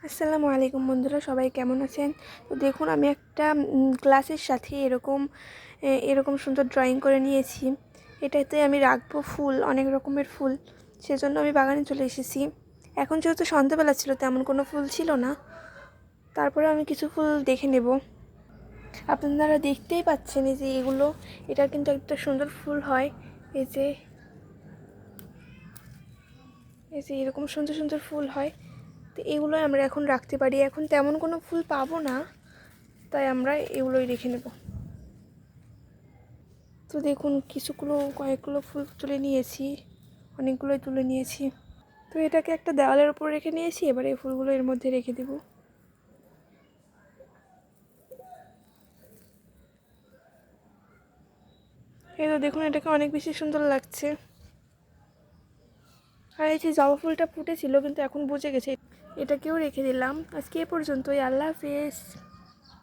আসসালামু আলাইকুম বন্ধুরা, সবাই কেমন আছেন? তো দেখুন, আমি একটা গ্লাসের সাথে এরকম সুন্দর ড্রয়িং করে নিয়েছি। এটাতে আমি রাখবো ফুল, অনেক রকমের ফুল। সেজন্য আমি বাগানে চলে এসেছি। এখন যেহেতু সন্ধ্যাবেলা ছিল, তেমন কোনো ফুল ছিল না। তারপরে আমি কিছু ফুল দেখে নেব। আপনারা দেখতেই পাচ্ছেন এই যে এগুলো, এটা কিন্তু একটা সুন্দর ফুল হয়। এই যে এরকম সুন্দর সুন্দর ফুল হয়। তো এগুলোই আমরা এখন রাখতে পারি। এখন তেমন কোনো ফুল পাবো না, তাই আমরা এগুলোই রেখে নেব। তো দেখুন, কয়েকগুলো ফুল তুলে নিয়েছি, অনেকগুলোই তুলে নিয়েছি। তো এটাকে একটা দেওয়ালের উপর রেখে নিয়েছি। এবার এই ফুলগুলো এর মধ্যে রেখে দেব। এই তো দেখুন, এটাকে অনেক বেশি সুন্দর লাগছে। আর এই যে জবা ফুলটা ফুটেছিল, কিন্তু এখন বুঝে গেছে। এটাকেও রেখে দিলাম। আজকে এ পর্যন্তই। আল্লাহ হাফেজ।